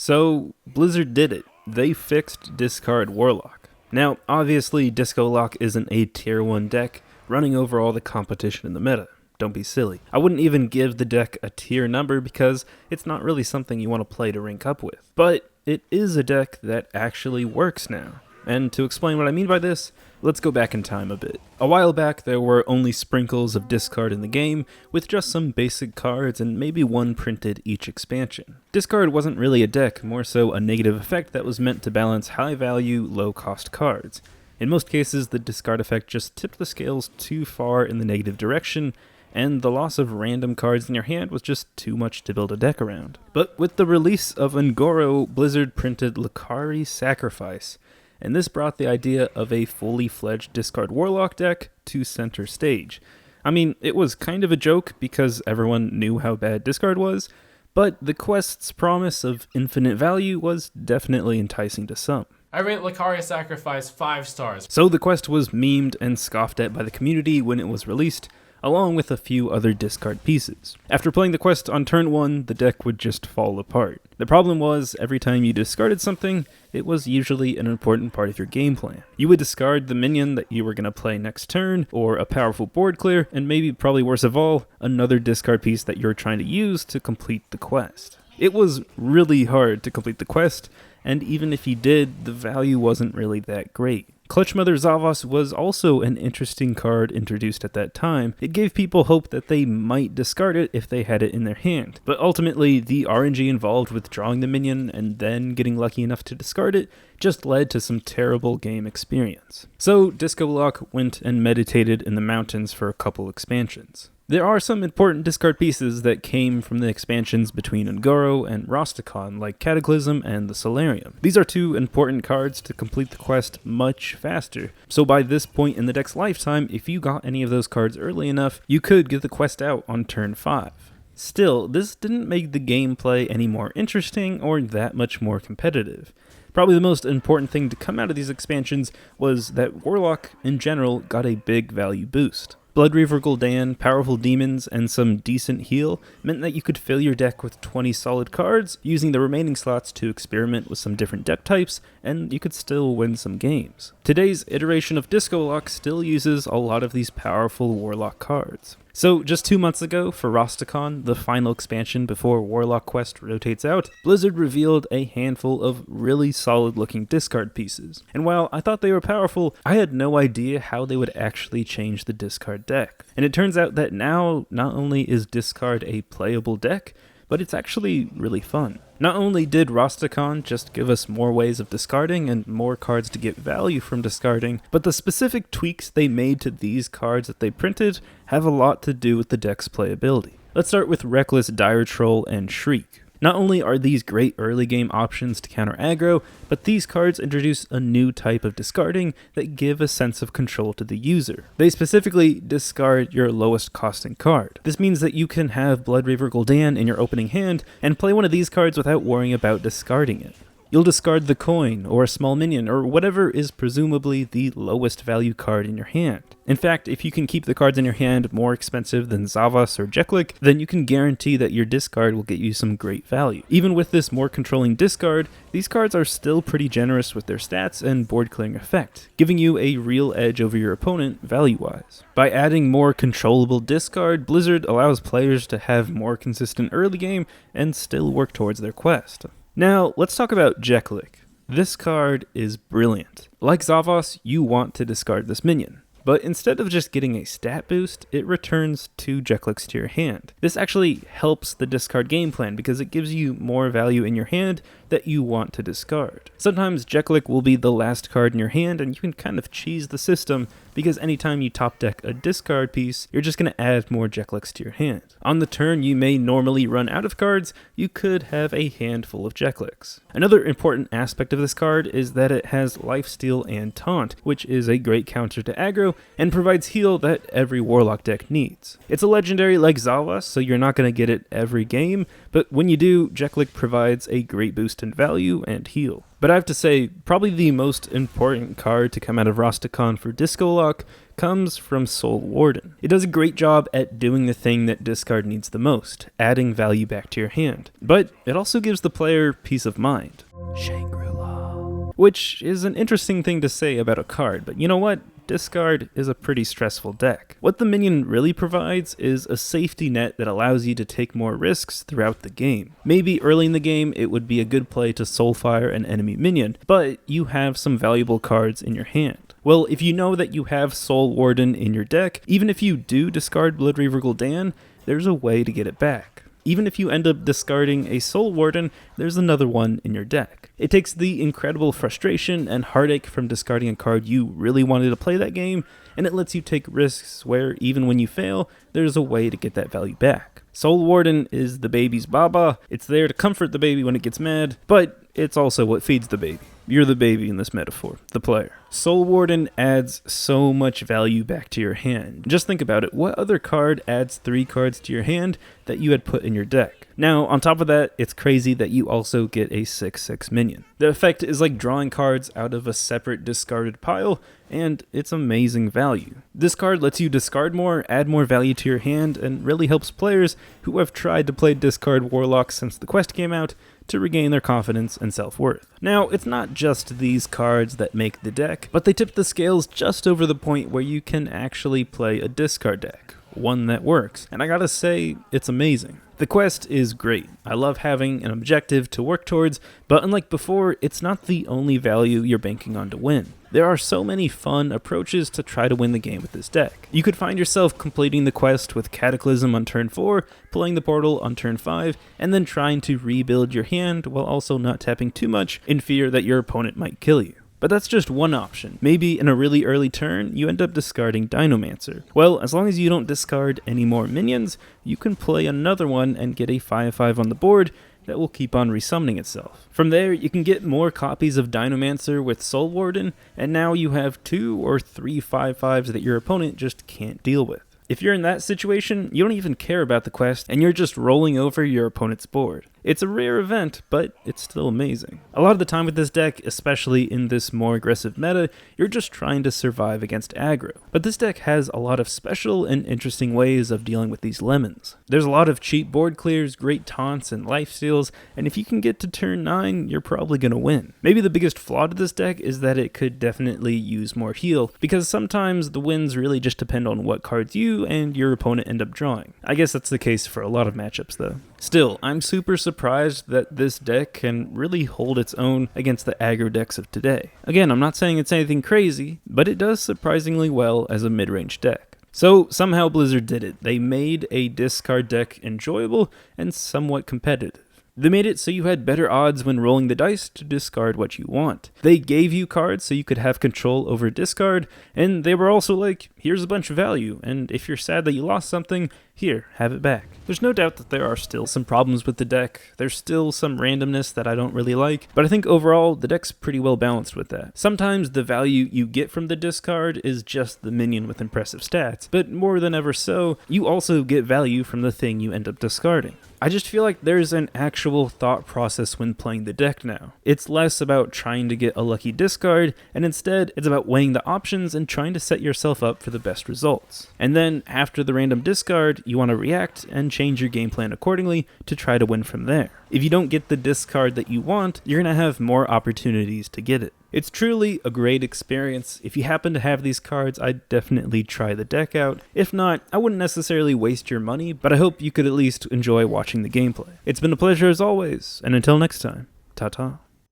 So, Blizzard did it. They fixed discard Warlock. Now, obviously, Disco Lock isn't a tier 1 deck running over all the competition in the meta. Don't be silly. I wouldn't even give the deck a tier number because it's not really something you want to play to rank up with. But it is a deck that actually works now. And to explain what I mean by this, let's go back in time a bit. A while back, there were only sprinkles of discard in the game, with just some basic cards and maybe one printed each expansion. Discard wasn't really a deck, more so a negative effect that was meant to balance high-value, low-cost cards. In most cases, the discard effect just tipped the scales too far in the negative direction, and the loss of random cards in your hand was just too much to build a deck around. But with the release of Un'Goro, Blizzard printed Lucari's Sacrifice, and this brought the idea of a fully fledged discard Warlock deck to center stage. I mean, it was kind of a joke because everyone knew how bad discard was, but the quest's promise of infinite value was definitely enticing to some. I rate Lucari's Sacrifice 5 stars. So the quest was memed and scoffed at by the community when it was released, along with a few other discard pieces. After playing the quest on turn 1, the deck would just fall apart. The problem was, every time you discarded something, it was usually an important part of your game plan. You would discard the minion that you were going to play next turn, or a powerful board clear, and maybe, probably worse of all, another discard piece that you're trying to use to complete the quest. It was really hard to complete the quest, and even if you did, the value wasn't really that great. Clutch Mother Zavos was also an interesting card introduced at that time. It gave people hope that they might discard it if they had it in their hand. But ultimately, the RNG involved with drawing the minion and then getting lucky enough to discard it just led to some terrible game experience. So Disco Lock went and meditated in the mountains for a couple expansions. There are some important discard pieces that came from the expansions between Un'Goro and Rastakhan, like Cataclysm and the Solarium. These are two important cards to complete the quest much faster, so by this point in the deck's lifetime, if you got any of those cards early enough, you could get the quest out on turn 5. Still, this didn't make the gameplay any more interesting or that much more competitive. Probably the most important thing to come out of these expansions was that Warlock, in general, got a big value boost. Bloodreaver Gul'dan, powerful demons, and some decent heal meant that you could fill your deck with 20 solid cards, using the remaining slots to experiment with some different deck types, and you could still win some games. Today's iteration of Disco Lock still uses a lot of these powerful Warlock cards. So, just 2 months ago, for Rastakhan, the final expansion before Warlock Quest rotates out, Blizzard revealed a handful of really solid-looking discard pieces. And while I thought they were powerful, I had no idea how they would actually change the discard deck. And it turns out that now, not only is discard a playable deck, but it's actually really fun. Not only did Rastakhan just give us more ways of discarding and more cards to get value from discarding, but the specific tweaks they made to these cards that they printed have a lot to do with the deck's playability. Let's start with Reckless Dire Troll and Shriek. Not only are these great early game options to counter aggro, but these cards introduce a new type of discarding that give a sense of control to the user. They specifically discard your lowest costing card. This means that you can have Bloodreaver Gul'dan in your opening hand and play one of these cards without worrying about discarding it. You'll discard the coin, or a small minion, or whatever is presumably the lowest value card in your hand. In fact, if you can keep the cards in your hand more expensive than Zavos or Jeklik, then you can guarantee that your discard will get you some great value. Even with this more controlling discard, these cards are still pretty generous with their stats and board clearing effect, giving you a real edge over your opponent value-wise. By adding more controllable discard, Blizzard allows players to have more consistent early game and still work towards their quest. Now, let's talk about Jeklik. This card is brilliant. Like Zavos, you want to discard this minion. But instead of just getting a stat boost, it returns 2 Jekliks to your hand. This actually helps the discard game plan because it gives you more value in your hand that you want to discard. Sometimes Jeklik will be the last card in your hand and you can kind of cheese the system because anytime you top deck a discard piece, you're just going to add more Jekliks to your hand. On the turn you may normally run out of cards, you could have a handful of Jekliks. Another important aspect of this card is that it has lifesteal and taunt, which is a great counter to aggro and provides heal that every Warlock deck needs. It's a legendary like Zavos, so you're not going to get it every game, but when you do, Jeklik provides a great boost in value and heal. But I have to say, probably the most important card to come out of Rastakhan for Disco Lock comes from Soul Warden. It does a great job at doing the thing that discard needs the most, adding value back to your hand. But it also gives the player peace of mind. Shangri-La. Which is an interesting thing to say about a card, but you know what? Discard is a pretty stressful deck. What the minion really provides is a safety net that allows you to take more risks throughout the game. Maybe early in the game it would be a good play to Soulfire an enemy minion, but you have some valuable cards in your hand. Well, if you know that you have Soul Warden in your deck, even if you do discard Blood Reaver Gul'dan, there's a way to get it back. Even if you end up discarding a Soul Warden, there's another one in your deck. It takes the incredible frustration and heartache from discarding a card you really wanted to play that game, and it lets you take risks where, even when you fail, there's a way to get that value back. Soul Warden is the baby's baba. It's there to comfort the baby when it gets mad, but it's also what feeds the baby. You're the baby in this metaphor, the player. Soul Warden adds so much value back to your hand. Just think about it. What other card adds 3 cards to your hand that you had put in your deck? Now, on top of that, it's crazy that you also get a 6/6 minion. The effect is like drawing cards out of a separate discarded pile, and it's amazing value. This card lets you discard more, add more value to your hand, and really helps players who have tried to play discard Warlock since the quest came out to regain their confidence and self-worth. Now, it's not just these cards that make the deck, but they tip the scales just over the point where you can actually play a discard deck, one that works, and I gotta say, it's amazing. The quest is great. I love having an objective to work towards, but unlike before, it's not the only value you're banking on to win. There are so many fun approaches to try to win the game with this deck. You could find yourself completing the quest with Cataclysm on turn 4, pulling the portal on turn 5, and then trying to rebuild your hand while also not tapping too much in fear that your opponent might kill you. But that's just one option. Maybe in a really early turn, you end up discarding Dinomancer. Well, as long as you don't discard any more minions, you can play another one and get a 5/5 on the board that will keep on resummoning itself. From there, you can get more copies of Dinomancer with Soul Warden, and now you have 2 or 3 5/5s that your opponent just can't deal with. If you're in that situation, you don't even care about the quest, and you're just rolling over your opponent's board. It's a rare event, but it's still amazing. A lot of the time with this deck, especially in this more aggressive meta, you're just trying to survive against aggro. But this deck has a lot of special and interesting ways of dealing with these lemons. There's a lot of cheap board clears, great taunts, and lifesteals, and if you can get to turn 9, you're probably gonna win. Maybe the biggest flaw to this deck is that it could definitely use more heal, because sometimes the wins really just depend on what cards you and your opponent end up drawing. I guess that's the case for a lot of matchups though. Still, I'm super surprised that this deck can really hold its own against the aggro decks of today. Again, I'm not saying it's anything crazy, but it does surprisingly well as a mid-range deck. So somehow Blizzard did it. They made a discard deck enjoyable and somewhat competitive. They made it so you had better odds when rolling the dice to discard what you want. They gave you cards so you could have control over discard, and they were also like, here's a bunch of value, and if you're sad that you lost something, here, have it back. There's no doubt that there are still some problems with the deck. There's still some randomness that I don't really like, but I think overall the deck's pretty well balanced with that. Sometimes the value you get from the discard is just the minion with impressive stats, but more than ever so, you also get value from the thing you end up discarding. I just feel like there's an actual thought process when playing the deck now. It's less about trying to get a lucky discard, and instead it's about weighing the options and trying to set yourself up for the best results. And then after the random discard, you want to react and change your game plan accordingly to try to win from there. If you don't get the discard that you want, you're going to have more opportunities to get it. It's truly a great experience. If you happen to have these cards, I'd definitely try the deck out. If not, I wouldn't necessarily waste your money, but I hope you could at least enjoy watching the gameplay. It's been a pleasure as always, and until next time, ta-ta.